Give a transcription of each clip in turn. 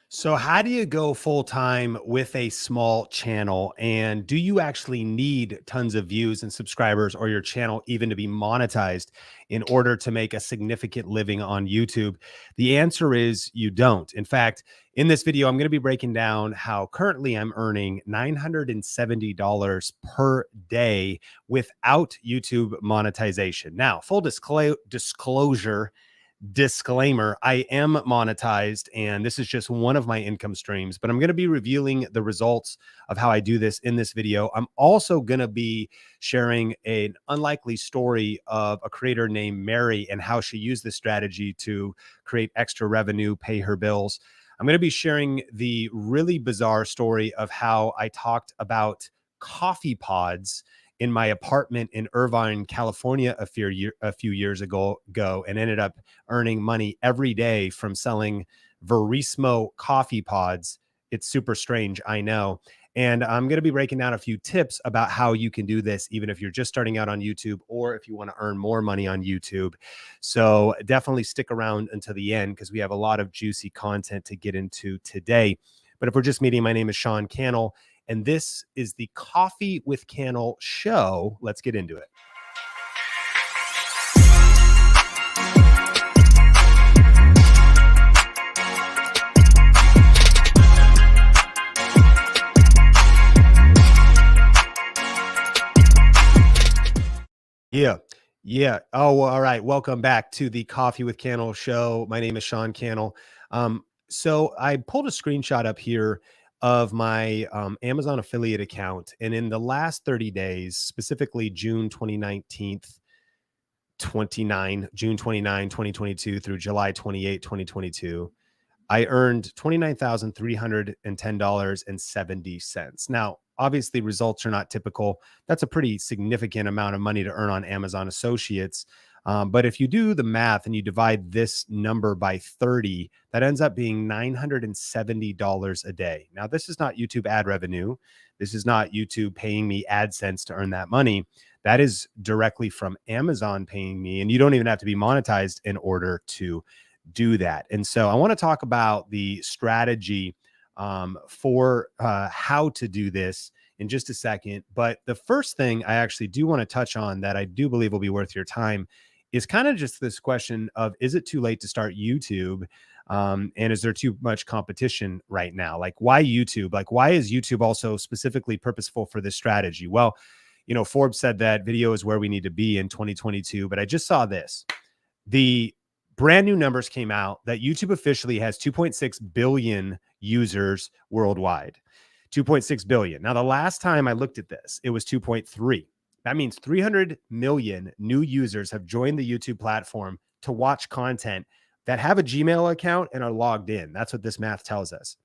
So, how do you go full time with a small channel? And do you actually need tons of views and subscribers or your channel even to be monetized in order to make a significant living on YouTube? The answer is you don't. In fact, in this video, I'm going to be breaking down how currently I'm earning $970 per day without YouTube monetization. Now, full disclosure, disclaimer, I am monetized and this is just one of my income streams, but I'm going to be revealing the results of how I do this in this video. I'm also going to be sharing an unlikely story of a creator named Mary and how she used this strategy to create extra revenue, pay her bills. I'm going to be sharing the really bizarre story of how I talked about coffee pods in my apartment in Irvine, California, a few years ago, and ended up earning money every day from selling Verismo coffee pods. It's super strange, I know. And I'm going to be breaking down a few tips about how you can do this, even if you're just starting out on YouTube or if you want to earn more money on YouTube. So definitely stick around until the end because we have a lot of juicy content to get into today. But if we're just meeting, my name is Sean Cannell, and this is the Coffee with Cannell show. Let's get into it. Yeah. Yeah. Oh, well, all right. Welcome back to the Coffee with Cannell show. My name is Sean Cannell. So I pulled a screenshot up here of my Amazon affiliate account. And in the last 30 days, specifically June 29, 2022 through July 28, 2022, I earned $29,310.70. Now, obviously, results are not typical. That's a pretty significant amount of money to earn on Amazon Associates. But if you do the math and you divide this number by 30, that ends up being $970 a day. Now, this is not YouTube ad revenue. This is not YouTube paying me AdSense to earn that money. That is directly from Amazon paying me. And you don't even have to be monetized in order to do that. And so I want to talk about the strategy for how to do this in just a second. But the first thing I actually do want to touch on that I do believe will be worth your time is kind of just this question of, is it too late to start YouTube? And is there too much competition right now? Like, why YouTube? Like, why is YouTube also specifically purposeful for this strategy? Well, you know, Forbes said that video is where we need to be in 2022, but I just saw this. The brand new numbers came out that YouTube officially has 2.6 billion users worldwide. 2.6 billion. Now, the last time I looked at this, it was 2.3. That means 300 million new users have joined the YouTube platform to watch content that have a Gmail account and are logged in. That's what this math tells us.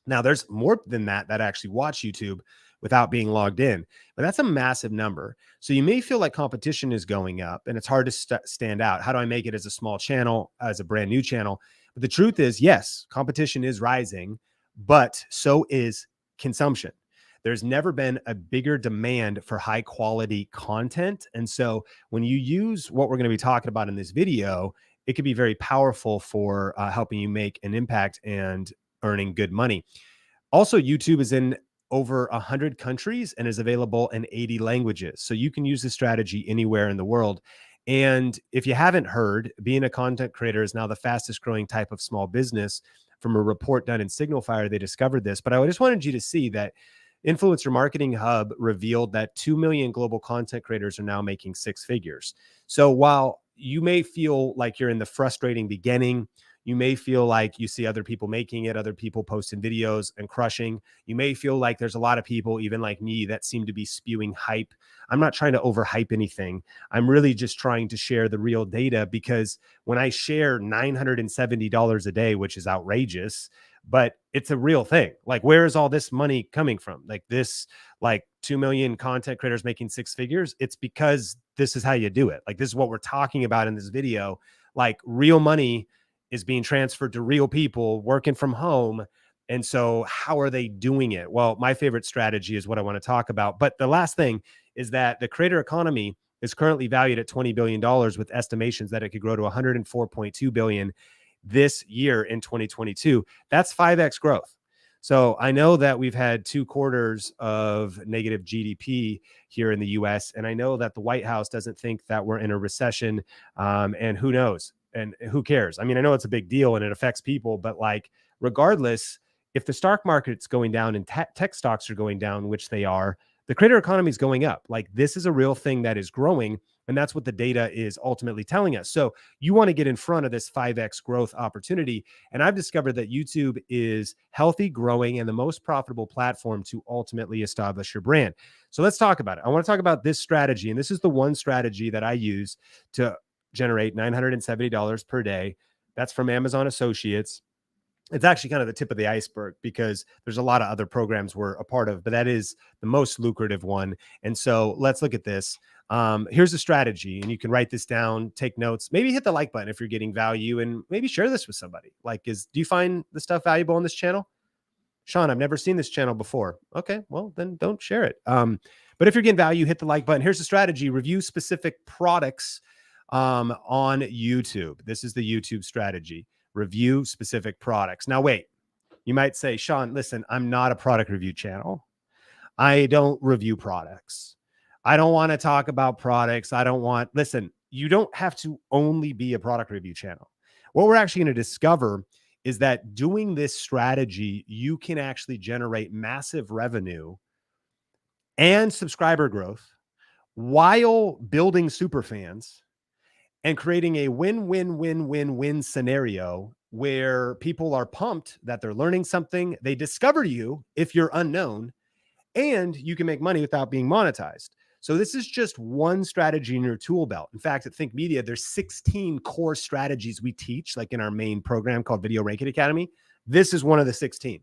Now, there's more than that actually watch YouTube without being logged in, but that's a massive number. So you may feel like competition is going up and it's hard to stand out. How do I make it as a small channel, as a brand new channel? But the truth is, yes, competition is rising, but so is consumption. There's never been a bigger demand for high quality content. And so when you use what we're going to be talking about in this video, it could be very powerful for helping you make an impact and earning good money. Also, YouTube is in over 100 countries and is available in 80 languages. So you can use this strategy anywhere in the world. And if you haven't heard, being a content creator is now the fastest growing type of small business. From a report done in Signal Fire, they discovered this. But I just wanted you to see that Influencer Marketing Hub revealed that 2 million global content creators are now making six figures. So while you may feel like you're in the frustrating beginning, you may feel like you see other people making it, other people posting videos and crushing. You may feel like there's a lot of people, even like me, that seem to be spewing hype. I'm not trying to overhype anything. I'm really just trying to share the real data, because when I share $970 a day, which is outrageous, but it's a real thing. Like, where is all this money coming from? Like this, like 2 million content creators making six figures. It's because this is how you do it. Like, this is what we're talking about in this video. Like, real money is being transferred to real people working from home. And so how are they doing it? Well, my favorite strategy is what I want to talk about. But the last thing is that the creator economy is currently valued at $20 billion, with estimations that it could grow to $104.2 billion this year in 2022. That's 5x growth. So I know that we've had 2 quarters of negative GDP here in the US. And I know that the White House doesn't think that we're in a recession. And who knows? And who cares? I mean, I know it's a big deal and it affects people, but like, regardless, if the stock market's going down and tech stocks are going down, which they are, the creator economy is going up. Like, this is a real thing that is growing. And that's what the data is ultimately telling us. So you want to get in front of this 5x growth opportunity. And I've discovered that YouTube is healthy, growing, and the most profitable platform to ultimately establish your brand. So let's talk about it. I want to talk about this strategy. And this is the one strategy that I use to generate $970 per day. That's from Amazon Associates. It's actually kind of the tip of the iceberg because there's a lot of other programs we're a part of, but that is the most lucrative one. And so let's look at this. Here's the strategy, and you can write this down, take notes, maybe hit the like button if you're getting value, and maybe share this with somebody. Like, do you find the stuff valuable on this channel? Sean, I've never seen this channel before. Okay, well, then don't share it. But if you're getting value, hit the like button. Here's the strategy: review specific products on YouTube. This is the YouTube strategy. Review specific products. Now, wait, you might say, Sean, listen, I'm not a product review channel. I don't review products. I don't want to talk about products. Listen, you don't have to only be a product review channel. What we're actually going to discover is that doing this strategy, you can actually generate massive revenue and subscriber growth while building super fans and creating a win-win-win-win-win scenario where people are pumped that they're learning something. They discover you if you're unknown, and you can make money without being monetized. So this is just one strategy in your tool belt. In fact, at Think Media, there's 16 core strategies we teach, like in our main program called Video Ranking Academy. This is one of the 16.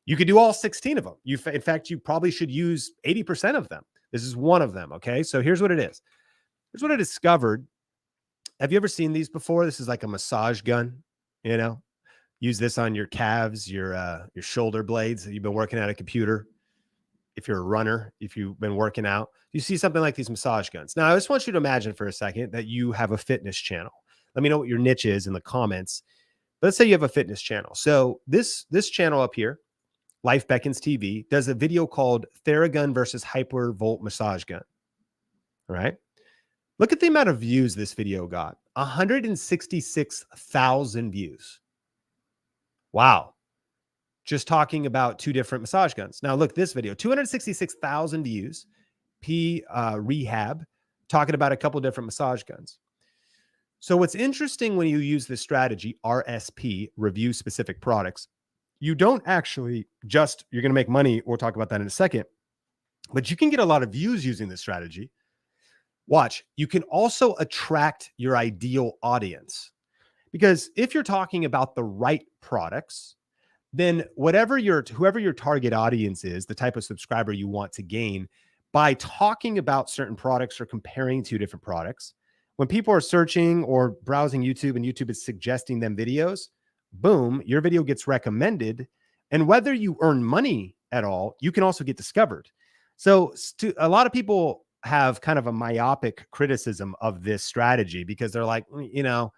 You could do all 16 of them. In fact, you probably should use 80% of them. This is one of them, okay? So here's what it is. Here's what I discovered. Have you ever seen these before? This is like a massage gun, you know? Use this on your calves, your shoulder blades that you've been working at a computer. If you're a runner, if you've been working out, you see something like these massage guns. Now, I just want you to imagine for a second that you have a fitness channel. Let me know what your niche is in the comments. Let's say you have a fitness channel. So this channel up here, Life Beckons TV, does a video called Theragun versus Hypervolt Massage Gun. All right. Look at the amount of views this video got. 166,000 views. Wow. Just talking about 2 different massage guns. Now look, this video, 266,000 views, Rehab, talking about a couple different massage guns. So what's interesting when you use this strategy, RSP, review specific products, you don't actually just, you're going to make money. We'll talk about that in a second, but you can get a lot of views using this strategy. Watch, you can also attract your ideal audience, because if you're talking about the right products, then whoever your target audience is, the type of subscriber you want to gain, by talking about certain products or comparing 2 different products, when people are searching or browsing YouTube and YouTube is suggesting them videos, boom, your video gets recommended. And whether you earn money at all, you can also get discovered. So a lot of people have kind of a myopic criticism of this strategy because they're like, nah,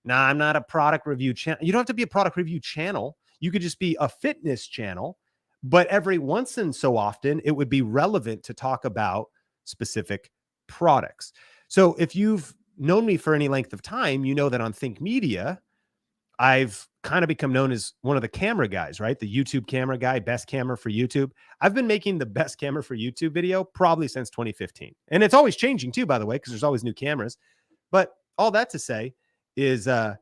I'm not a product review channel. You don't have to be a product review channel. You could just be a fitness channel, but every once in so often, it would be relevant to talk about specific products. So if you've known me for any length of time, you know that on Think Media, I've kind of become known as one of the camera guys, right? The YouTube camera guy, best camera for YouTube. I've been making the best camera for YouTube video probably since 2015. And it's always changing too, by the way, because there's always new cameras. But all that to say is I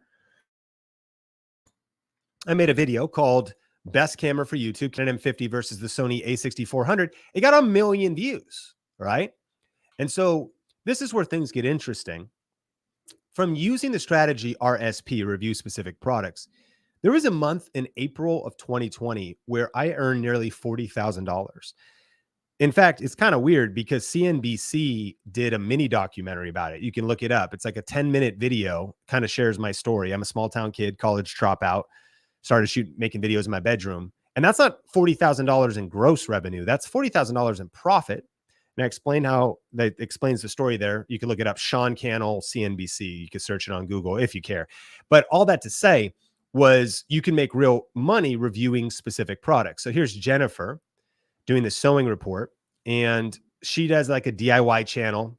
made a video called Best Camera for YouTube, Canon M50 versus the Sony A6400. It got 1 million views, right? And so this is where things get interesting. From using the strategy RSP, review specific products, there was a month in April of 2020 where I earned nearly $40,000. In fact, it's kind of weird because CNBC did a mini documentary about it. You can look it up. It's like a 10-minute video, kind of shares my story. I'm a small town kid, college dropout, started making videos in my bedroom. And that's not $40,000 in gross revenue. That's $40,000 in profit. And I explain how that explains the story there. You can look it up, Sean Cannell, CNBC. You can search it on Google if you care. But all that to say, was you can make real money reviewing specific products. So here's Jennifer doing the sewing report, and she does like a DIY channel,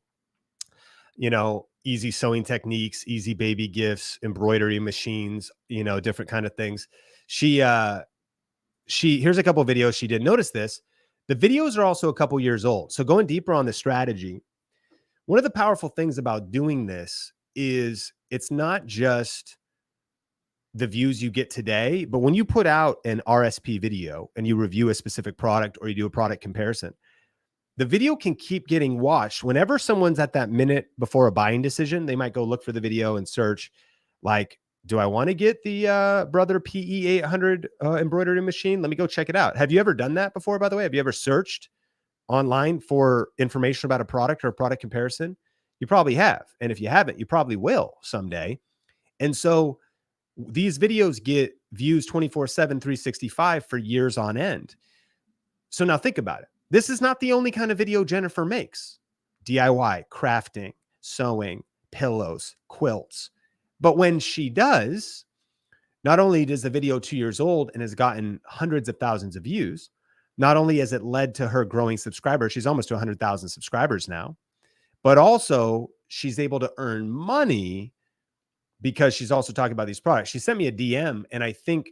easy sewing techniques, easy baby gifts, embroidery machines, different kind of things. Here's a couple of videos she did. Notice this. The videos are also a couple years old. So going deeper on the strategy, one of the powerful things about doing this is it's not just the views you get today, but when you put out an RSP video and you review a specific product or you do a product comparison, the video can keep getting watched. Whenever someone's at that minute before a buying decision, they might go look for the video and search like, do I want to get the Brother PE 800 embroidery machine? Let me go check it out. Have you ever done that before, by the way? Have you ever searched online for information about a product or a product comparison? You probably have. And if you haven't, you probably will someday. And so these videos get views 24/7, 365 for years on end. So now think about it. This is not the only kind of video Jennifer makes. DIY, crafting, sewing, pillows, quilts. But when she does, not only is the video 2 years old and has gotten hundreds of thousands of views, not only has it led to her growing subscribers, she's almost to 100,000 subscribers now, but also she's able to earn money because she's also talking about these products. She sent me a DM, and I think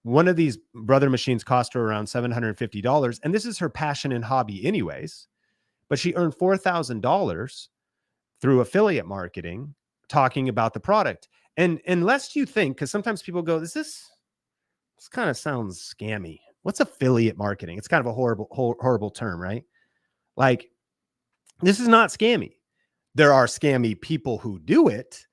one of these Brother machines cost her around $750. And this is her passion and hobby anyways, but she earned $4,000 through affiliate marketing talking about the product. And lest you think, because sometimes people go, this kind of sounds scammy. What's affiliate marketing? It's kind of a horrible term, right? Like, this is not scammy. There are scammy people who do it,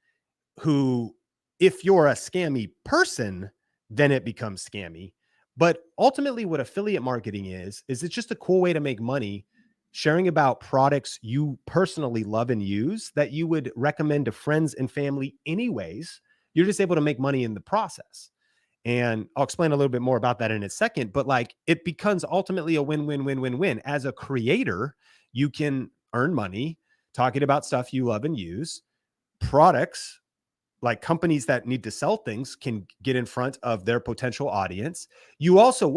who, if you're a scammy person, then it becomes scammy. But ultimately what affiliate marketing is it's just a cool way to make money sharing about products you personally love and use that you would recommend to friends and family anyways. You're just able to make money in the process. And I'll explain a little bit more about that in a second, but like it becomes ultimately a win-win-win-win-win. As a creator, you can earn money talking about stuff you love and use. Products, like companies that need to sell things, can get in front of their potential audience. You also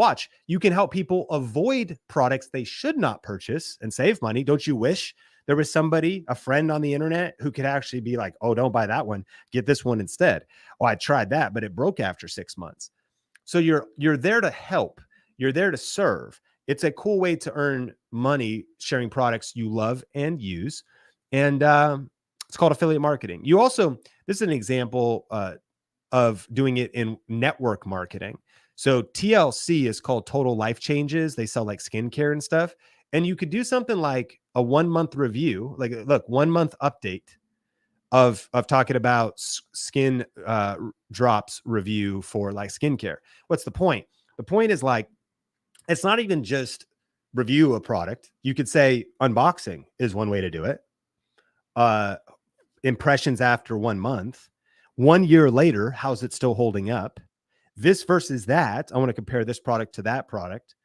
you can help people avoid products they should not purchase and save money. Don't you wish there was somebody, a friend on the internet, who could actually be like, oh, don't buy that one, get this one instead. Oh, I tried that, but it broke after 6 months. So you're there to help. You're there to serve. It's a cool way to earn money sharing products you love and use. And it's called affiliate marketing. You also, this is an example of doing it in network marketing. So TLC is called Total Life Changes. They sell like skincare and stuff. And you could do something like a 1 month review, like look, 1 month update of talking about skin drops review for like skincare. What's the point? The point is like, it's not even just review a product. You could say unboxing is one way to do it. Impressions after 1 month, 1 year later, how's it still holding up? This versus that. I want to compare this product to that product.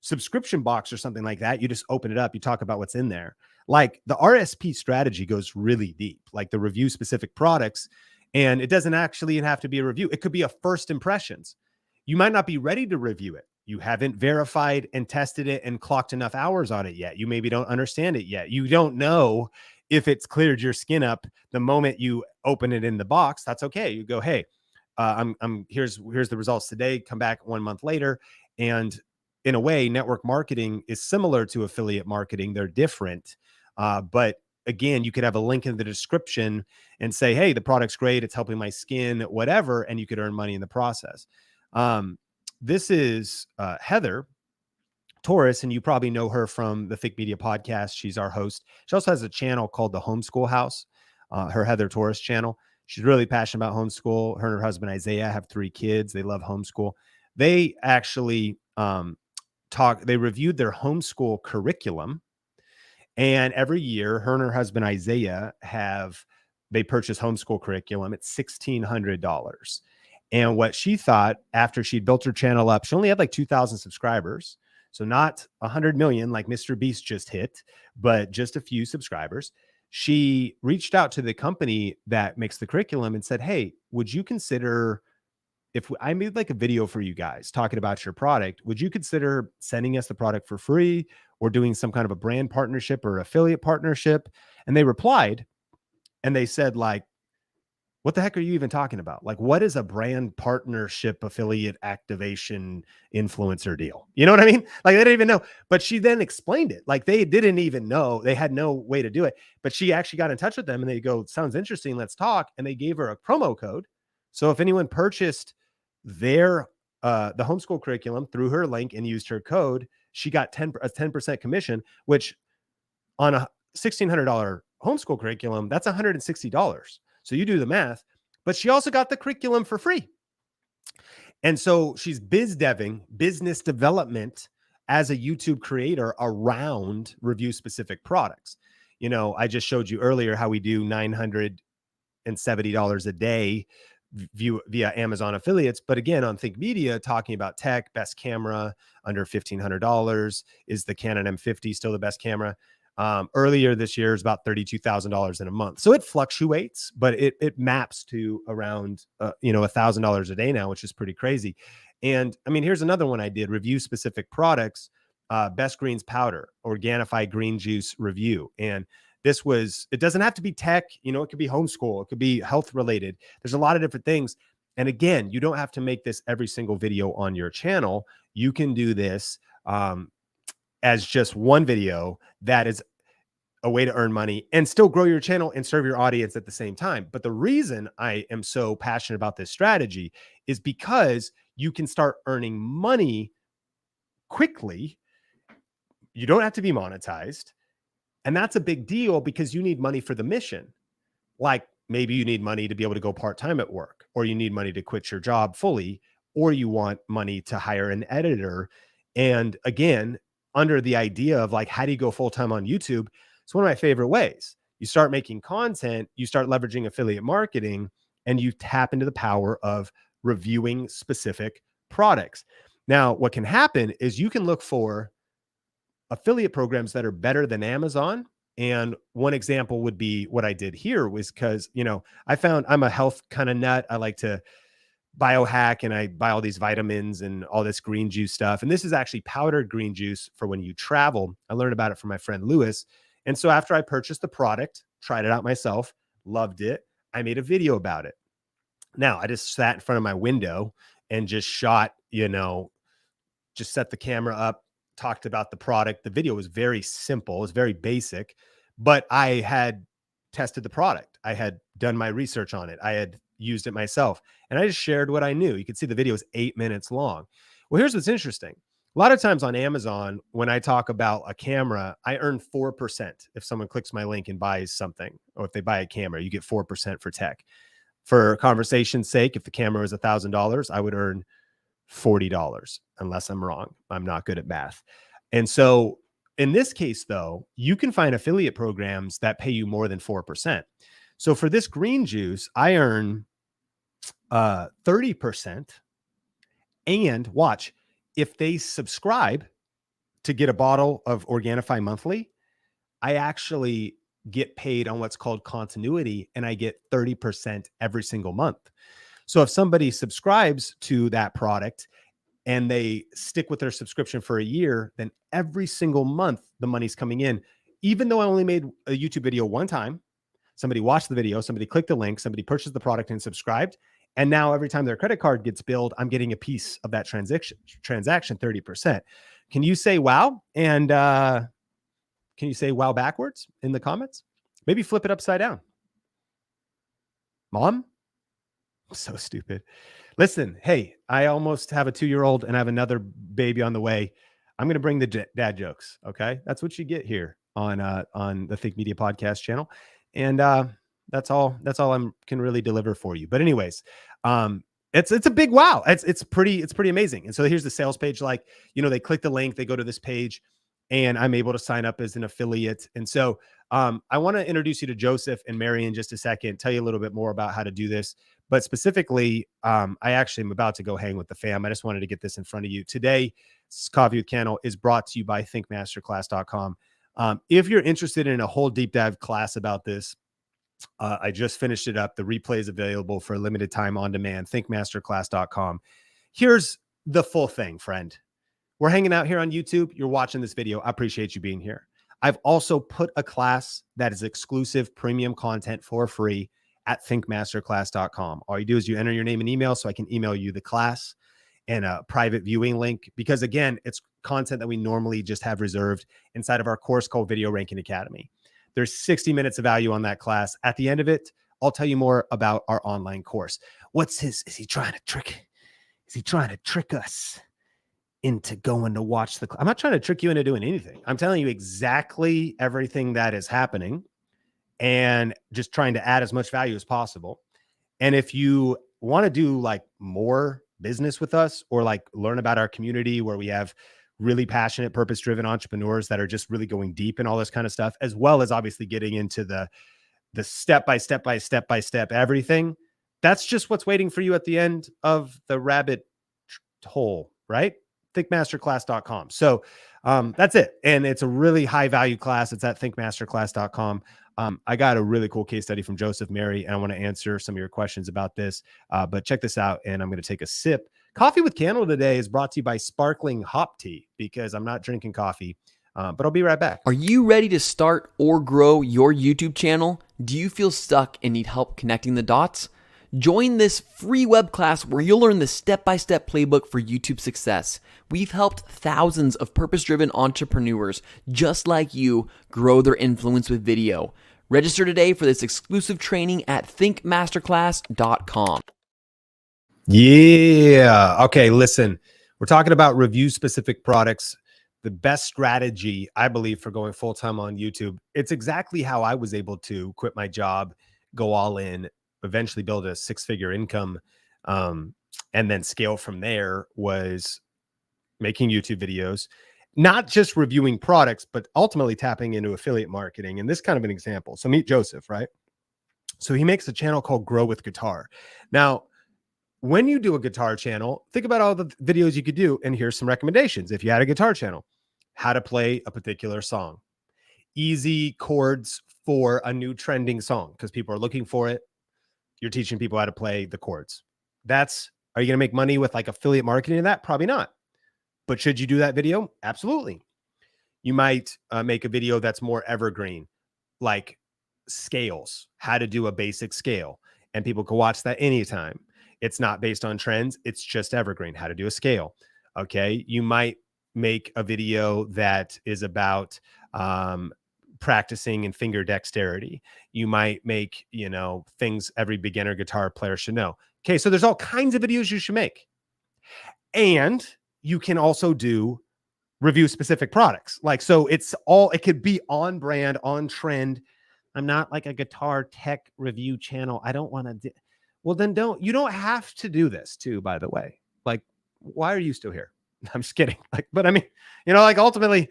Subscription box or something like that. You just open it up. You talk about what's in there. Like the RSP strategy goes really deep, like the review specific products. And it doesn't actually have to be a review. It could be a first impressions. You might not be ready to review it. You haven't verified and tested it and clocked enough hours on it yet. You maybe don't understand it yet. You don't know if it's cleared your skin up the moment you open it in the box. That's okay. You go, hey, here's the results today. Come back 1 month later. And in a way, network marketing is similar to affiliate marketing. They're different. But again, you could have a link in the description and say, hey, the product's great. It's helping my skin, whatever. And you could earn money in the process. This is Heather Torres, and you probably know her from the Thick Media podcast. She's our host. She also has a channel called the Homeschool House, her Heather Torres channel. She's really passionate about homeschool. Her and her husband, Isaiah, have 3 kids. They love homeschool. They actually they reviewed their homeschool curriculum. And every year, her and her husband, Isaiah, they purchase homeschool curriculum. It's $1,600. And what she thought after she'd built her channel up, she only had like 2,000 subscribers. So not 100 million like Mr. Beast just hit, but just a few subscribers. She reached out to the company that makes the curriculum and said, hey, would you consider if I made like a video for you guys talking about your product, would you consider sending us the product for free or doing some kind of a brand partnership or affiliate partnership? And they replied and they said, like, what the heck are you even talking about? Like, what is a brand partnership, affiliate activation, influencer deal? You know what I mean? Like, they didn't even know. But she then explained it. Like, they didn't even know. They had no way to do it. But she actually got in touch with them and they go, sounds interesting. Let's talk. And they gave her a promo code. So if anyone purchased their the homeschool curriculum through her link and used her code, she got a 10% commission, which on a $1,600 homeschool curriculum, that's $160. So you do the math, but she also got the curriculum for free. And so she's biz deving, business development as a YouTube creator around review specific products. You know, I just showed you earlier how we do $970 a day via Amazon affiliates. But again, on Think Media, talking about tech, best camera under $1,500. Is the Canon M50 still the best camera? Earlier this year is about $32,000 in a month. So it fluctuates, but it maps to around, $1,000 a day now, which is pretty crazy. And I mean, here's another one I did: review specific products, best greens powder, Organifi green juice review. And it doesn't have to be tech, it could be homeschool, it could be health related. There's a lot of different things. And again, you don't have to make this every single video on your channel. You can do this, as just one video that is a way to earn money and still grow your channel and serve your audience at the same time. But the reason I am so passionate about this strategy is because you can start earning money quickly. You don't have to be monetized. And that's a big deal because you need money for the mission. Like maybe you need money to be able to go part-time at work, or you need money to quit your job fully, or you want money to hire an editor. And again, under the idea of like, how do you go full-time on YouTube? It's one of my favorite ways. You start making content, you start leveraging affiliate marketing, and you tap into the power of reviewing specific products. Now, what can happen is you can look for affiliate programs that are better than Amazon. And one example would be what I did here was because, I found I'm a health kind of nut. I like to biohack and I buy all these vitamins and all this green juice stuff. And this is actually powdered green juice for when you travel. I learned about it from my friend Lewis. And so after I purchased the product, tried it out myself, loved it, I made a video about it. Now I just sat in front of my window and just shot, just set the camera up, talked about the product. The video was very simple. It was very basic, but I had tested the product. I had done my research on it. I had used it myself. And I just shared what I knew. You can see the video is 8 minutes long. Well, here's what's interesting. A lot of times on Amazon, when I talk about a camera, I earn 4% if someone clicks my link and buys something, or if they buy a camera, you get 4% for tech. For conversation's sake, if the camera is $1,000, I would earn $40, unless I'm wrong. I'm not good at math. And so in this case, though, you can find affiliate programs that pay you more than 4%. So for this green juice, I earn 30%. And watch, if they subscribe to get a bottle of Organifi monthly, I actually get paid on what's called continuity, and I get 30% every single month. So if somebody subscribes to that product and they stick with their subscription for a year, then every single month the money's coming in. Even though I only made a YouTube video one time, somebody watched the video, somebody clicked the link, somebody purchased the product and subscribed. And now every time their credit card gets billed, I'm getting a piece of that transaction, 30%. Can you say wow? And can you say wow backwards in the comments? Maybe flip it upside down. Mom? So stupid. Listen, hey, I almost have a 2-year-old and I have another baby on the way. I'm going to bring the dad jokes. Okay. That's what you get here on the Think Media podcast channel. And that's all I can really deliver for you. But anyways, it's a big wow. It's pretty amazing. And so here's the sales page. Like, they click the link, they go to this page, and I'm able to sign up as an affiliate. And so I want to introduce you to Joseph and Mary in just a second, tell you a little bit more about how to do this. But specifically, I actually am about to go hang with the fam. I just wanted to get this in front of you. Today, Coffee with Cannell is brought to you by thinkmasterclass.com. If you're interested in a whole deep dive class about this, I just finished it up. The replay is available for a limited time on demand, thinkmasterclass.com. Here's the full thing, friend. We're hanging out here on YouTube. You're watching this video. I appreciate you being here. I've also put a class that is exclusive premium content for free at thinkmasterclass.com. All you do is you enter your name and email so I can email you the class and a private viewing link, because again, it's content that we normally just have reserved inside of our course called Video Ranking Academy. There's 60 minutes of value on that class. At the end of it, I'll tell you more about our online course. Is he trying to trick us into going to watch the class? I'm not trying to trick you into doing anything. I'm telling you exactly everything that is happening and just trying to add as much value as possible. And if you want to do like more business with us, or like learn about our community where we have really passionate, purpose-driven entrepreneurs that are just really going deep in all this kind of stuff, as well as obviously getting into the step by step everything, that's just what's waiting for you at the end of the rabbit hole, right? thinkmasterclass.com. So that's it. And it's a really high value class. It's at thinkmasterclass.com. I got a really cool case study from Joseph Mary, and I want to answer some of your questions about this. But check this out, and I'm going to take a sip. Coffee with Cannell today is brought to you by Sparkling Hop Tea, because I'm not drinking coffee, but I'll be right back. Are you ready to start or grow your YouTube channel? Do you feel stuck and need help connecting the dots? Join this free web class where you'll learn the step-by-step playbook for YouTube success. We've helped thousands of purpose-driven entrepreneurs just like you grow their influence with video. Register today for this exclusive training at thinkmasterclass.com. Yeah. Okay, listen, we're talking about review-specific products. The best strategy, I believe, for going full-time on YouTube. It's exactly how I was able to quit my job, go all in, eventually build a six-figure income, and then scale from there, was making YouTube videos, not just reviewing products, but ultimately tapping into affiliate marketing. And this kind of an example. So meet Joseph, right? So he makes a channel called Grow with Guitar. Now, when you do a guitar channel, think about all the videos you could do. And here's some recommendations. If you had a guitar channel, how to play a particular song, easy chords for a new trending song, because people are looking for it. You're teaching people how to play the chords. Are you going to make money with like affiliate marketing in that? Probably not. But should you do that video? Absolutely. You might make a video that's more evergreen, like scales, how to do a basic scale. And people can watch that anytime. It's not based on trends. It's just evergreen, how to do a scale. Okay. You might make a video that is about practicing and finger dexterity. You might make, things every beginner guitar player should know. Okay. So there's all kinds of videos you should make. And you can also do review specific products. It could be on brand, on trend. I'm not like a guitar tech review channel. I don't want to well, then you don't have to do this too, by the way. Like, why are you still here? I'm just kidding. But I mean, ultimately,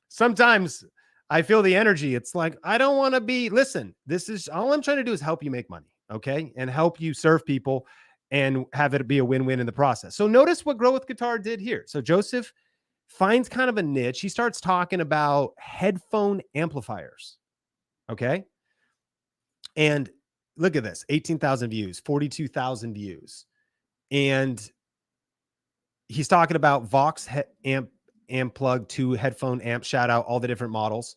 sometimes I feel the energy. It's like, I don't want to listen, this is all I'm trying to do is help you make money. Okay. And help you serve people and have it be a win-win in the process. So notice what Grow with Guitar did here. So Joseph finds kind of a niche. He starts talking about headphone amplifiers. Okay. And look at this, 18,000 views, 42,000 views. And he's talking about Vox amp plug 2 headphone amp, shout out all the different models.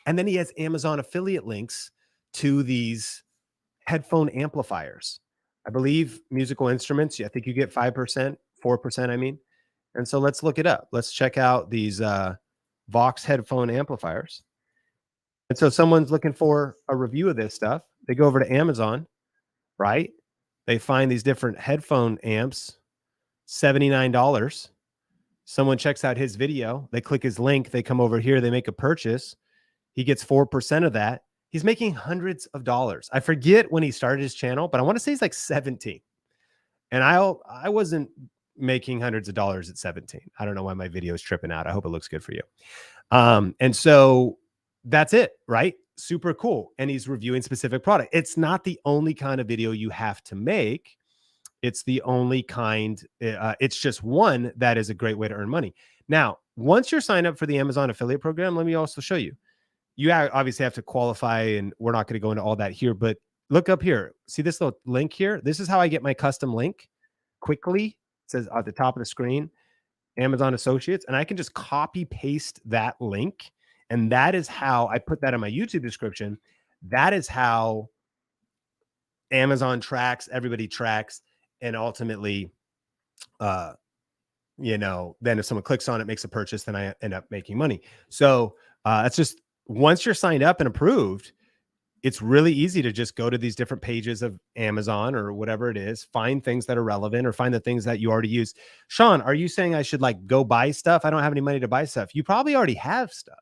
And then he has Amazon affiliate links to these headphone amplifiers. I believe musical instruments, I think you get 5%, 4%, I mean. And so let's look it up. Let's check out these Vox headphone amplifiers. And so someone's looking for a review of this stuff. They go over to Amazon, right? They find these different headphone amps, $79. Someone checks out his video. They click his link. They come over here. They make a purchase. He gets 4% of that. He's making hundreds of dollars. I forget when he started his channel, but I want to say he's like 17. And I wasn't making hundreds of dollars at 17. I don't know why my video is tripping out. I hope it looks good for you. And so that's it, right? Super cool. And he's reviewing specific product. It's not the only kind of video you have to make. It's the only kind. It's just one that is a great way to earn money. Now, once you're signed up for the Amazon affiliate program, let me also show you. You obviously have to qualify, and we're not going to go into all that here, but look up here. See this little link here? This is how I get my custom link quickly. It says at the top of the screen, Amazon Associates, and I can just copy paste that link. And that is how I put that in my YouTube description. That is how Amazon tracks, everybody tracks, and ultimately, you know, then if someone clicks on it, makes a purchase, then I end up making money. So that's just, once you're signed up and approved, it's really easy to just go to these different pages of Amazon or whatever it is, find things that are relevant or find the things that you already use. Sean, are you saying I should like go buy stuff? I don't have any money to buy stuff. You probably already have stuff.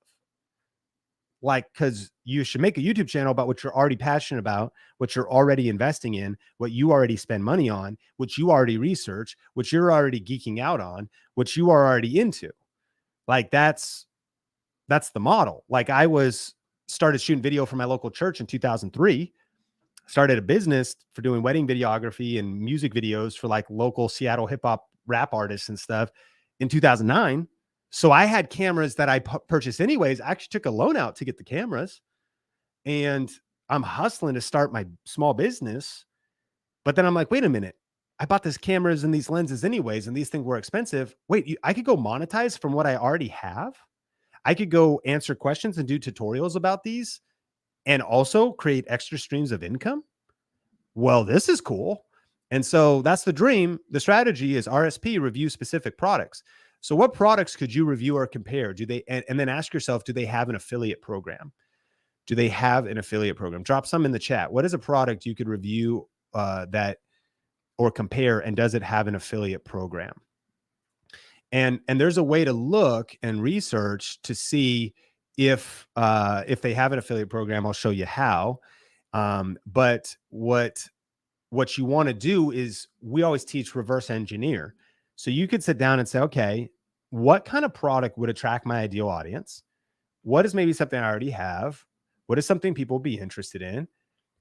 Like, because you should make a YouTube channel about what you're already passionate about, what you're already investing in, what you already spend money on, what you already research, what you're already geeking out on, what you are already into. Like that's the model. Like I started shooting video for my local church in 2003, started a business for doing wedding videography and music videos for like local Seattle hip hop rap artists and stuff in 2009. So I had cameras that I purchased anyways. I actually took a loan out to get the cameras, and I'm hustling to start my small business. But then I'm like, wait a minute. I bought these cameras and these lenses anyways, and these things were expensive. Wait, I could go monetize from what I already have. I could go answer questions and do tutorials about these and also create extra streams of income. Well, this is cool. And so that's the dream. The strategy is RSP, review specific products. So what products could you review or compare? Do they, and then ask yourself, do they have an affiliate program? Do they have an affiliate program? Drop some in the chat. What is a product you could review that or compare, and does it have an affiliate program? And there's a way to look and research to see if they have an affiliate program. I'll show you how. But what you want to do is, we always teach reverse engineer. So you could sit down and say, okay, what kind of product would attract my ideal audience? What is maybe something I already have? What is something people will be interested in?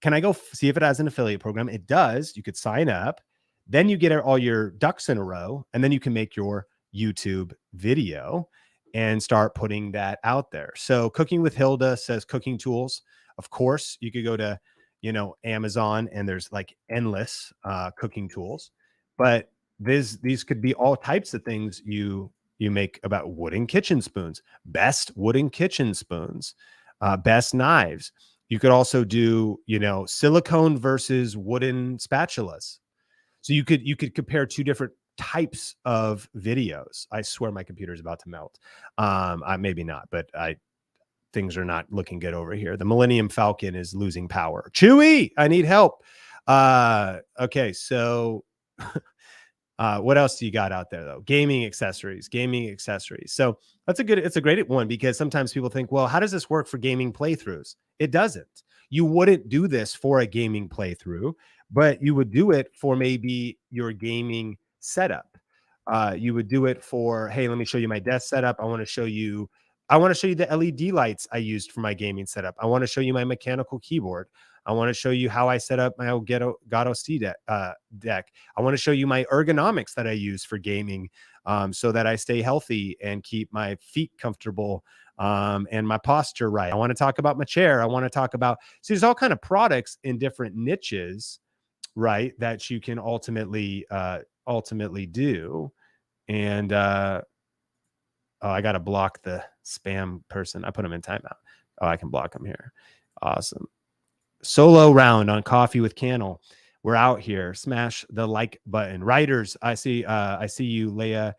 Can I go see if it has an affiliate program? It does. You could sign up. Then you get all your ducks in a row, and then you can make your YouTube video and start putting that out there. So Cooking with Hilda says cooking tools. Of course, you could go to, you know, Amazon, and there's like endless cooking tools, but these could be all types of things you make about wooden kitchen spoons, best wooden kitchen spoons, best knives. You could also do, you know, silicone versus wooden spatulas. So you could compare two different types of videos. I swear my computer is about to melt. Maybe not, but things are not looking good over here. The Millennium Falcon is losing power. Chewy, I need help. Okay, so what else do you got out there though? Gaming accessories. So it's a great one, because sometimes people think, well, how does this work for gaming playthroughs? It doesn't. You wouldn't do this for a gaming playthrough, but you would do it for maybe your gaming setup. You would do it for, hey, let me show you my desk setup. I want to show you the LED lights I used for my gaming setup. I want to show you my mechanical keyboard. I want to show you how I set up my Elgato C deck. I want to show you my ergonomics that I use for gaming, so that I stay healthy and keep my feet comfortable, and my posture right. I want to talk about my chair. I want to talk about, so there's all kind of products in different niches, right, that you can ultimately do. And oh, I got to block the spam person. I put them in timeout. Oh, I can block them here. Awesome. Solo round on Coffee with Cannell. We're out here. Smash the like button. Writers, I see you, Leah.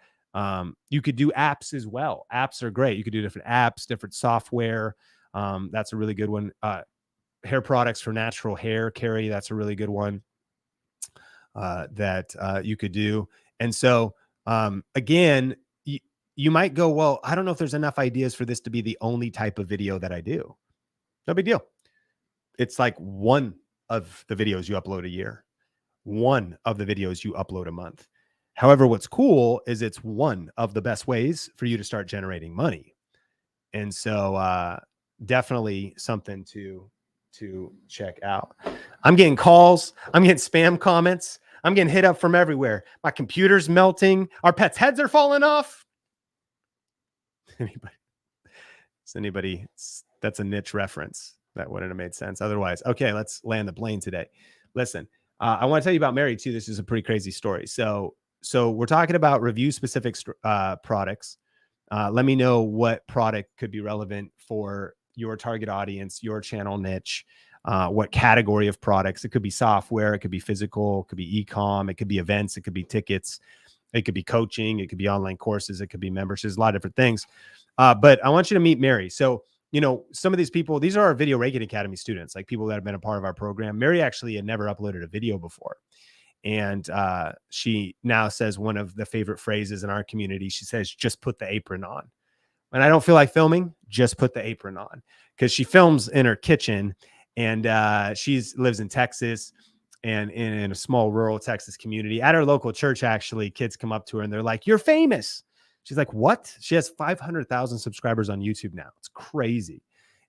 You could do apps as well. Apps are great. You could do different apps, different software. That's a really good one. Hair products for natural hair, Carrie. That's a really good one that you could do. And so again, you might go, well, I don't know if there's enough ideas for this to be the only type of video that I do. No big deal. It's like one of the videos you upload a year, one of the videos you upload a month. However, what's cool is it's one of the best ways for you to start generating money. And so definitely something to check out. I'm getting calls. I'm getting spam comments. I'm getting hit up from everywhere. My computer's melting. Our pets' heads are falling off. Anybody? That's a niche reference. That wouldn't have made sense otherwise. Okay, let's land the plane today. Listen, I want to tell you about Mary too. This is a pretty crazy story. So we're talking about review specific products. Let me know what product could be relevant for your target audience, your channel niche, what category of products. It could be software, it could be physical, it could be e-com, it could be events, it could be tickets, it could be coaching, it could be online courses, it could be memberships, a lot of different things. But I want you to meet Mary. So, some of these people, these are our Video Reiki Academy students, like people that have been a part of our program. Mary actually had never uploaded a video before. And she now says one of the favorite phrases in our community. She says, just put the apron on. When I don't feel like filming, just put the apron on, because she films in her kitchen, and she lives in Texas and in a small rural Texas community. At her local church, actually, kids come up to her and they're like, "You're famous." She's like, "What?" She has 500,000 subscribers on YouTube now. It's crazy.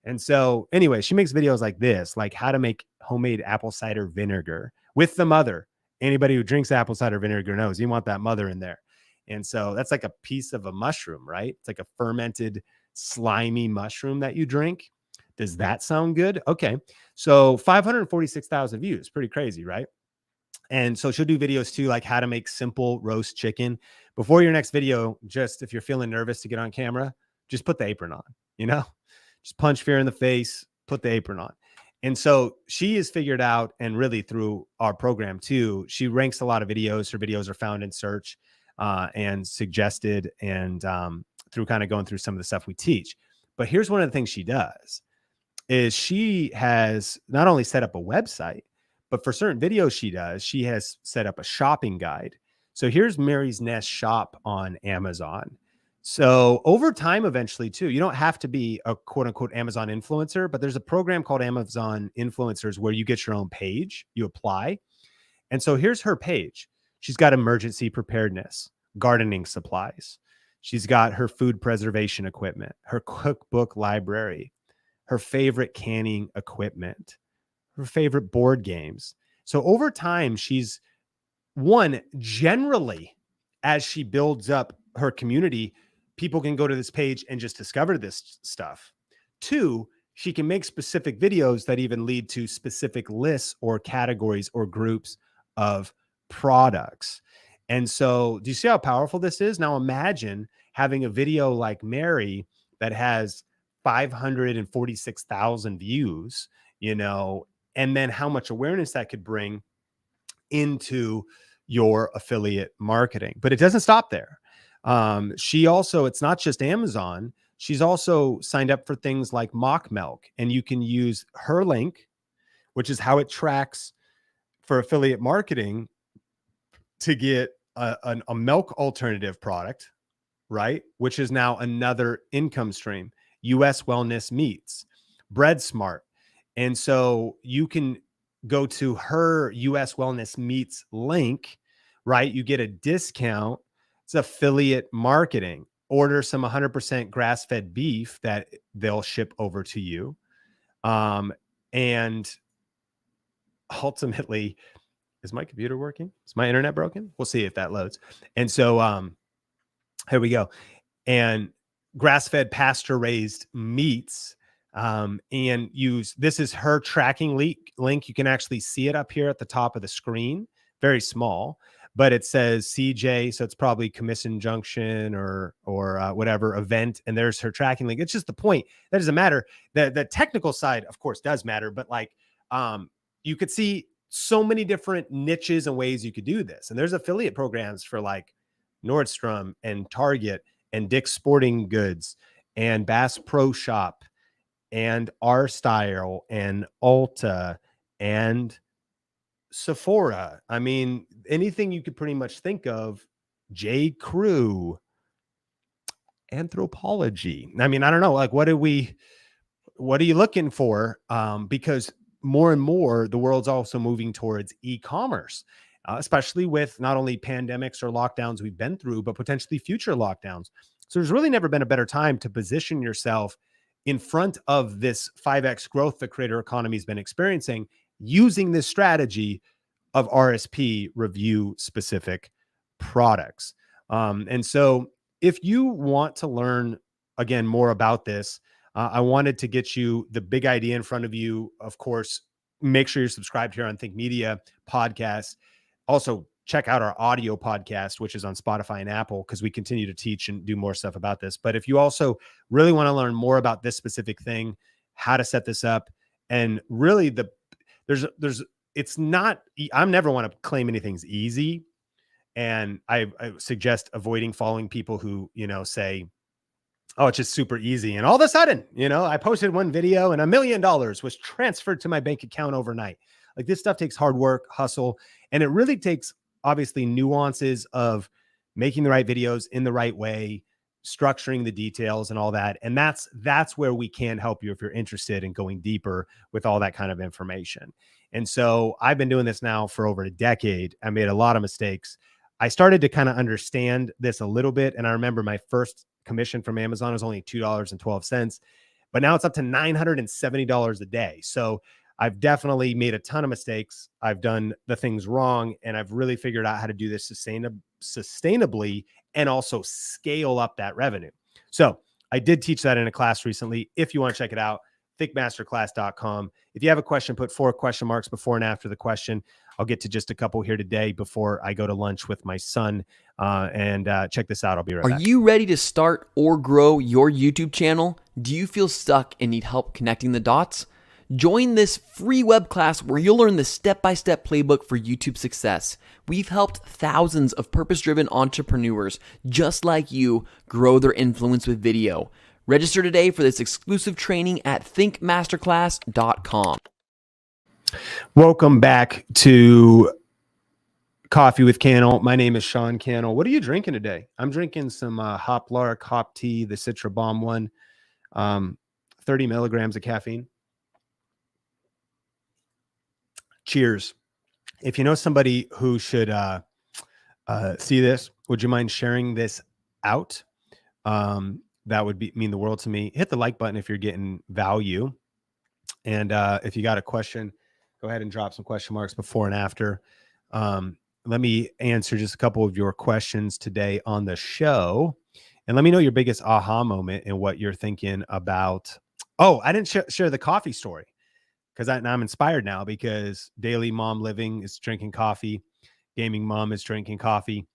And so anyway, she makes videos like this, like how to make homemade apple cider vinegar with the mother. Anybody who drinks apple cider vinegar knows you want that mother in there. And so that's like a piece of a mushroom, right? It's like a fermented, slimy mushroom that you drink. Does that sound good? Okay. So 546,000 views, pretty crazy, right? And so she'll do videos too, like how to make simple roast chicken. Before your next video, just if you're feeling nervous to get on camera, just put the apron on, just punch fear in the face, put the apron on. And so she has figured out, and really through our program too, she ranks a lot of videos. Her videos are found in search and suggested, and through kind of going through some of the stuff we teach. But here's one of the things she does is she has not only set up a website, but for certain videos she has set up a shopping guide. So here's Mary's Nest shop on Amazon. So over time, eventually too, you don't have to be a quote unquote Amazon influencer, but there's a program called Amazon Influencers where you get your own page, you apply. And so here's her page. She's got emergency preparedness, gardening supplies. She's got her food preservation equipment, her cookbook library, her favorite canning equipment, her favorite board games. So over time, she's generally, as she builds up her community, people can go to this page and just discover this stuff. 2, she can make specific videos that even lead to specific lists or categories or groups of products. And so do you see how powerful this is? Now imagine having a video like Mary that has 546,000 views, and then how much awareness that could bring into your affiliate marketing. But it doesn't stop there. She also, it's not just Amazon. She's also signed up for things like Mock Milk, and you can use her link, which is how it tracks for affiliate marketing, to get a milk alternative product, right? Which is now another income stream. US Wellness Meats, Bread Smart. And so you can go to her US Wellness Meats link, right? You get a discount. It's affiliate marketing. Order some 100% grass-fed beef that they'll ship over to you. And ultimately, is my computer working? Is my internet broken? We'll see if that loads. And so here we go. And grass-fed pasture-raised meats, and this is her tracking link. You can actually see it up here at the top of the screen, very small, but it says CJ, so it's probably Commission Junction or whatever event, and there's her tracking link. It's just the point. That doesn't matter. The technical side, of course, does matter, but you could see so many different niches and ways you could do this. And there's affiliate programs for like Nordstrom and Target and Dick's Sporting Goods and Bass Pro Shop and R Style and Ulta and Sephora. I mean, anything you could pretty much think of. J. Crew, Anthropology. I mean, I don't know. Like, what are you looking for? Because more and more, the world's also moving towards e-commerce, especially with not only pandemics or lockdowns we've been through, but potentially future lockdowns. So there's really never been a better time to position yourself in front of this 5x growth the creator economy has been experiencing, using this strategy of RSP review specific products. And so if you want to learn, again, more about this, I wanted to get you the big idea in front of you. Of course, make sure you're subscribed here on Think Media Podcast. Also, check out our audio podcast, which is on Spotify and Apple, because we continue to teach and do more stuff about this. But if you also really want to learn more about this specific thing, how to set this up, and really it's not, I never want to claim anything's easy. And I suggest avoiding following people who, say, oh, it's just super easy. And all of a sudden, I posted one video and $1 million was transferred to my bank account overnight. Like, this stuff takes hard work, hustle, and it really takes obviously nuances of making the right videos in the right way, structuring the details and all that. And that's where we can help you if you're interested in going deeper with all that kind of information. And so I've been doing this now for over a decade. I made a lot of mistakes. I started to kind of understand this a little bit. And I remember my first commission from Amazon was only $2.12, but now it's up to $970 a day. So I've definitely made a ton of mistakes. I've done the things wrong, and I've really figured out how to do this sustainably and also scale up that revenue. So I did teach that in a class recently. If you want to check it out, thinkmasterclass.com. If you have a question, put 4 question marks before and after the question. I'll get to just a couple here today before I go to lunch with my son. And check this out. I'll be right back. Are you ready to start or grow your YouTube channel? Do you feel stuck and need help connecting the dots? Join this free web class where you'll learn the step-by-step playbook for YouTube success. We've helped thousands of purpose-driven entrepreneurs just like you grow their influence with video. Register today for this exclusive training at thinkmasterclass.com. Welcome back to Coffee with Cannell. My name is Sean Cannell. What are you drinking today? I'm drinking some Hop Lark Hop Tea, the Citra Bomb one, 30 milligrams of caffeine. Cheers. If you know somebody who should see this, would you mind sharing this out? That would mean the world to me. Hit the like button if you're getting value. And if you got a question, go ahead and drop some question marks before and after. Let me answer just a couple of your questions today on the show. And let me know your biggest aha moment and what you're thinking about. Oh, I didn't share the coffee story, because I'm inspired now, because Daily Mom Living is drinking coffee. Gaming Mom is drinking coffee.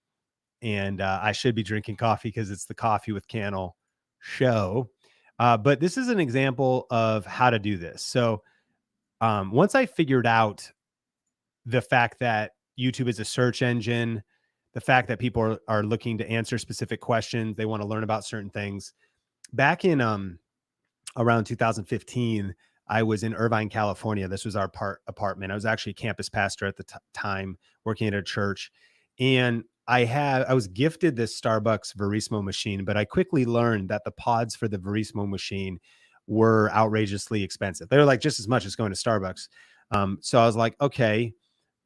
And I should be drinking coffee because it's the Coffee with Cannell show. But this is an example of how to do this. So once I figured out the fact that YouTube is a search engine, the fact that people are looking to answer specific questions, they want to learn about certain things. Back in around 2015, I was in Irvine, California. This was our apartment. I was actually a campus pastor at the time, working at a church. And I was gifted this Starbucks Verismo machine, but I quickly learned that the pods for the Verismo machine were outrageously expensive. They were like just as much as going to Starbucks. So I was like, okay,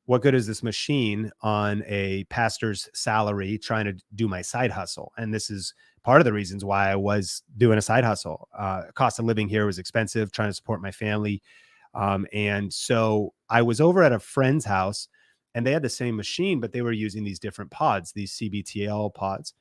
what good is this machine on a pastor's salary trying to do my side hustle? And this is part of the reasons why I was doing a side hustle. Cost of living here was expensive, trying to support my family. And so I was over at a friend's house, and they had the same machine, but they were using these different pods, these CBTL pods.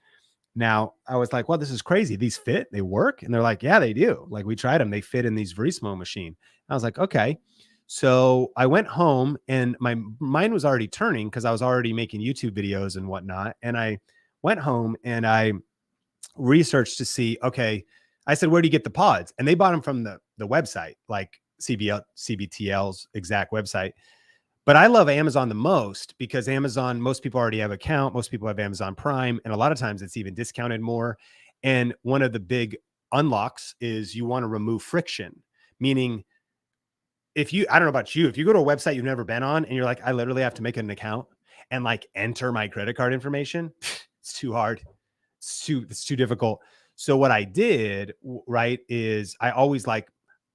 Now I was like, well, this is crazy. These fit, they work. And they're like, yeah, they do. Like, we tried them. They fit in these Verismo machine. I was like, okay. So I went home, and my mind was already turning because I was already making YouTube videos and whatnot. And I went home and I researched to see, okay, I said, where do you get the pods? And they bought them from the website, like CBTL's exact website. But I love Amazon the most, because Amazon, most people already have an account. Most people have Amazon Prime. And a lot of times it's even discounted more. And one of the big unlocks is you want to remove friction, meaning I don't know about you, if you go to a website you've never been on and you're like, I literally have to make an account and like enter my credit card information, it's too hard. It's too difficult. So what I did, right, is I always like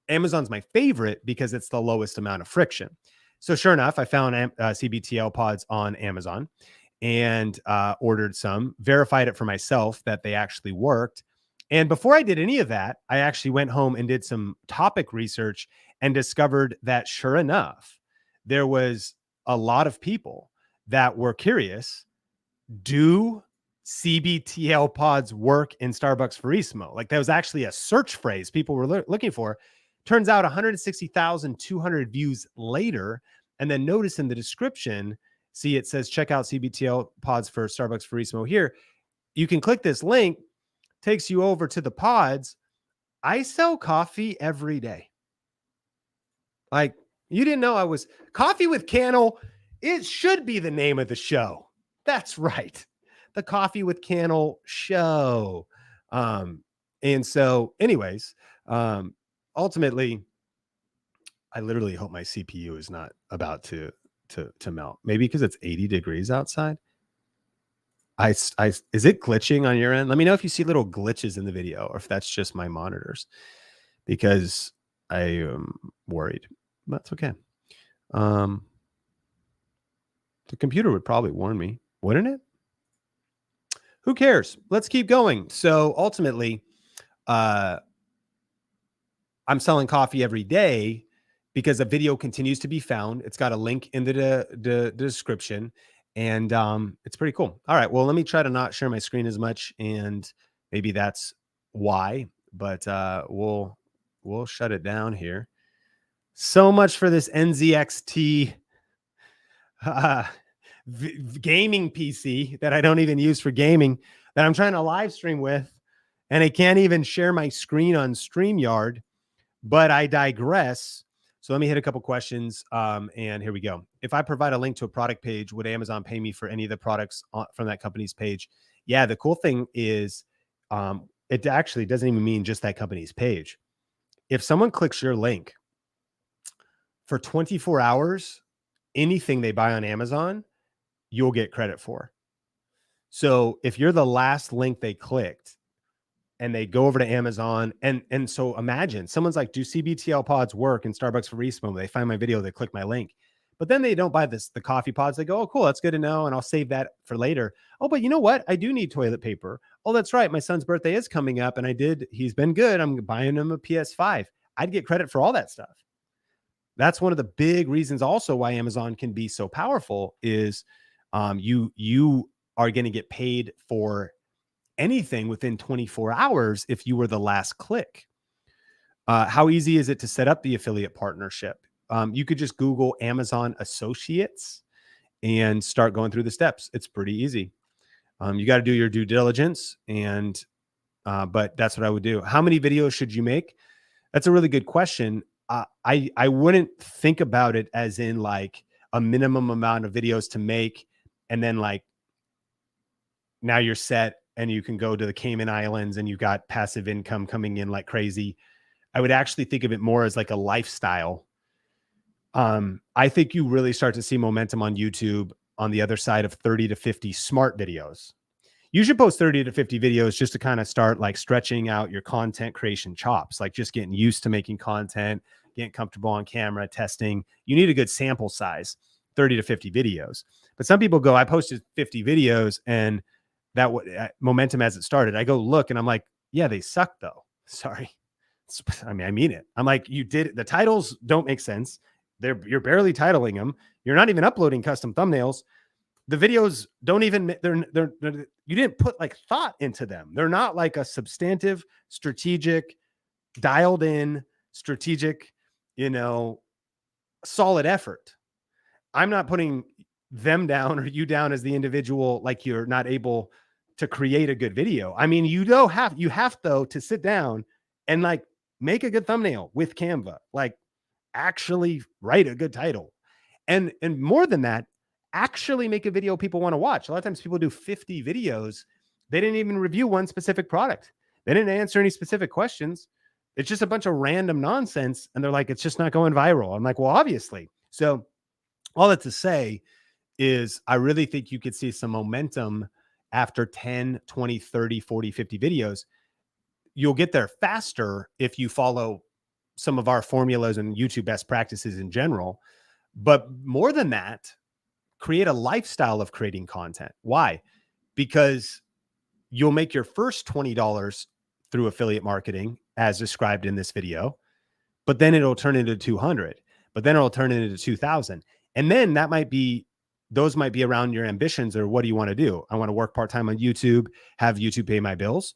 Amazon's my favorite because it's the lowest amount of friction. So sure enough, I found CBTL pods on Amazon and ordered some, verified it for myself that they actually worked. And before I did any of that, I actually went home and did some topic research and discovered that sure enough, there was a lot of people that were curious. Do CBTL pods work in Starbucks Verismo. Like that was actually a search phrase people were looking for. Turns out 160,200 views later. And then notice in the description, see, it says check out CBTL pods for Starbucks Verismo here. You can click this link, takes you over to the pods. I sell coffee every day. Like, you didn't know I was Coffee with Cannell. It should be the name of the show. That's right. The Coffee with Cannell show. And so anyways, ultimately, I literally hope my CPU is not about to melt. Maybe because it's 80 degrees outside. Is it glitching on your end? Let me know if you see little glitches in the video or if that's just my monitors, because I am worried. That's okay. The computer would probably warn me, wouldn't it? Who cares? Let's keep going. So ultimately, I'm selling coffee every day because a video continues to be found. It's got a link in the description, and it's pretty cool. All right, well, let me try to not share my screen as much, and maybe that's why, but we'll shut it down here. So much for this NZXT gaming PC that I don't even use for gaming, that I'm trying to live stream with, and I can't even share my screen on StreamYard. But I digress. So let me hit a couple questions, and here we go. If I provide a link to a product page, would Amazon pay me for any of the products from that company's page? Yeah, the cool thing is it actually doesn't even mean just that company's page. If someone clicks your link for 24 hours, anything they buy on Amazon, you'll get credit for. So if you're the last link they clicked and they go over to Amazon, and so imagine someone's like, do CBTL pods work in Starbucks Verismo? They find my video, they click my link, but then they don't buy the coffee pods. They go, oh, cool, that's good to know, and I'll save that for later. Oh, but you know what? I do need toilet paper. Oh, that's right, my son's birthday is coming up, and he's been good. I'm buying him a PS5. I'd get credit for all that stuff. That's one of the big reasons also why Amazon can be so powerful is you are going to get paid for anything within 24 hours if you were the last click. How easy is it to set up the affiliate partnership? You could just Google Amazon Associates and start going through the steps. It's pretty easy. You got to do your due diligence, but that's what I would do. How many videos should you make? That's a really good question. I wouldn't think about it as in like a minimum amount of videos to make, and then like now you're set and you can go to the Cayman Islands and you got passive income coming in like crazy. I would actually think of it more as like a lifestyle. I think you really start to see momentum on YouTube on the other side of 30 to 50 smart videos. You should post 30 to 50 videos just to kind of start like stretching out your content creation chops, like just getting used to making content, getting comfortable on camera, testing. You need a good sample size, 30 to 50 videos. But some people go, I posted 50 videos and that momentum as it started. I go look and I'm like, yeah, they suck though. Sorry. I mean it. I'm like, you did, the titles don't make sense. You're barely titling them. You're not even uploading custom thumbnails. The videos don't even, you didn't put like thought into them. They're not like a substantive, strategic, dialed in, strategic, solid effort. I'm not putting them down or you down as the individual, like you're not able to create a good video. I mean, you have though to sit down and like make a good thumbnail with Canva, like actually write a good title. And more than that, actually make a video people want to watch. A lot of times people do 50 videos. They didn't even review one specific product. They didn't answer any specific questions. It's just a bunch of random nonsense. And they're like, it's just not going viral. I'm like, well, obviously. So all that to say is I really think you could see some momentum after 10, 20, 30, 40, 50 videos. You'll get there faster if you follow some of our formulas and YouTube best practices in general. But more than that, create a lifestyle of creating content. Why? Because you'll make your first $20 through affiliate marketing as described in this video, but then it'll turn into 200, but then it'll turn into 2000. And then that might be those might be around your ambitions, or what do you want to do? I want to work part-time on YouTube, have YouTube pay my bills,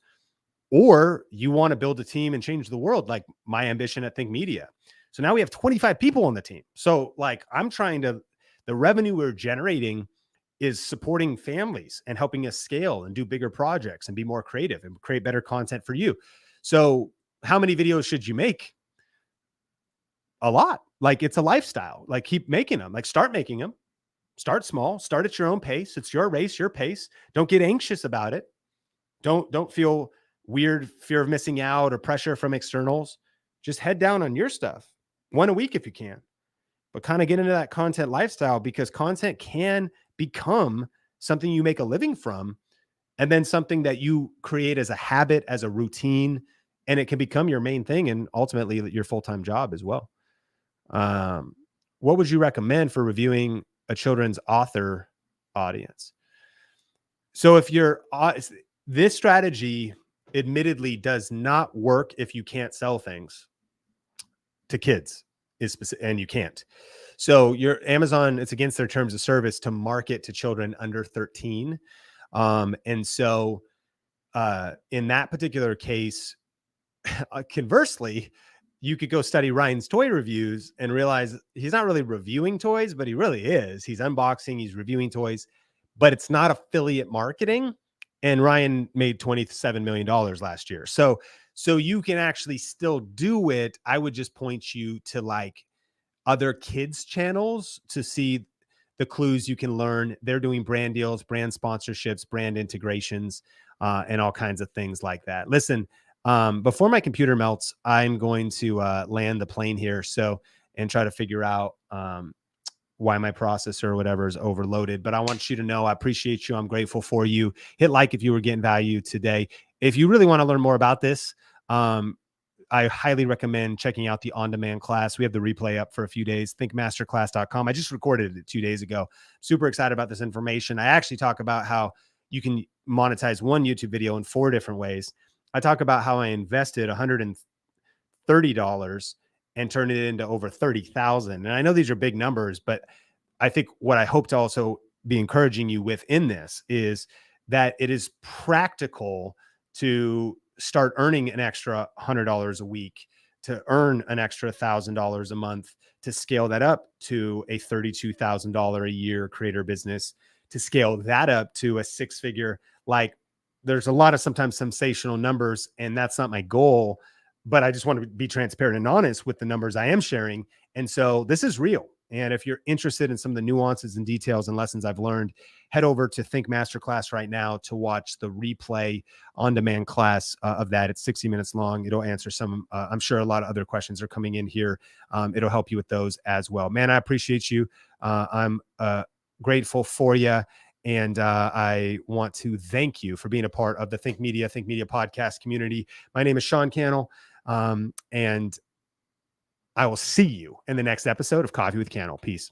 or you want to build a team and change the world, like my ambition at Think Media. So now we have 25 people on the team. So like the revenue we're generating is supporting families and helping us scale and do bigger projects and be more creative and create better content for you. So how many videos should you make? A lot. Like, it's a lifestyle. Like, keep making them. Like, start making them. Start small. Start at your own pace. It's your race, your pace. Don't get anxious about it. Don't feel weird fear of missing out or pressure from externals. Just head down on your stuff. One a week if you can. But kind of get into that content lifestyle, because content can become something you make a living from, and then something that you create as a habit, as a routine, and it can become your main thing and ultimately your full-time job as well. What would you recommend for reviewing a children's author audience? So if you're this strategy admittedly does not work if you can't sell things to kids, and you can't. So your Amazon, it's against their terms of service to market to children under 13. And so in that particular case, conversely, you could go study Ryan's toy reviews and realize he's not really reviewing toys, but he really is. He's unboxing, he's reviewing toys, but it's not affiliate marketing. And Ryan made $27 million last year. So you can actually still do it. I would just point you to like other kids channels to see the clues you can learn. They're doing brand deals, brand sponsorships, brand integrations, and all kinds of things like that. Listen, before my computer melts, I'm going to land the plane here. And try to figure out why my processor or whatever is overloaded. But I want you to know I appreciate you. I'm grateful for you. Hit like if you were getting value today. If you really want to learn more about this, I highly recommend checking out the on-demand class. We have the replay up for a few days, thinkmasterclass.com. I just recorded it 2 days ago. Super excited about this information. I actually talk about how you can monetize one YouTube video in 4 different ways. I talk about how I invested $130 and turned it into over 30,000. And I know these are big numbers, but I think what I hope to also be encouraging you within this is that it is practical to start earning an extra $100 a week, to earn an extra $1,000 a month, to scale that up to a $32,000 a year creator business, to scale that up to a 6-figure. Like, there's a lot of sometimes sensational numbers, and that's not my goal, but I just want to be transparent and honest with the numbers I am sharing. And so this is real. And if you're interested in some of the nuances and details and lessons I've learned, head over to Think Masterclass right now to watch the replay on-demand class of that. It's 60 minutes long. It'll answer some, I'm sure a lot of other questions are coming in here. It'll help you with those as well. Man, I appreciate you. I'm grateful for you. And I want to thank you for being a part of the Think Media podcast community. My name is Sean Cannell, and I will see you in the next episode of Coffee with Cannell. Peace.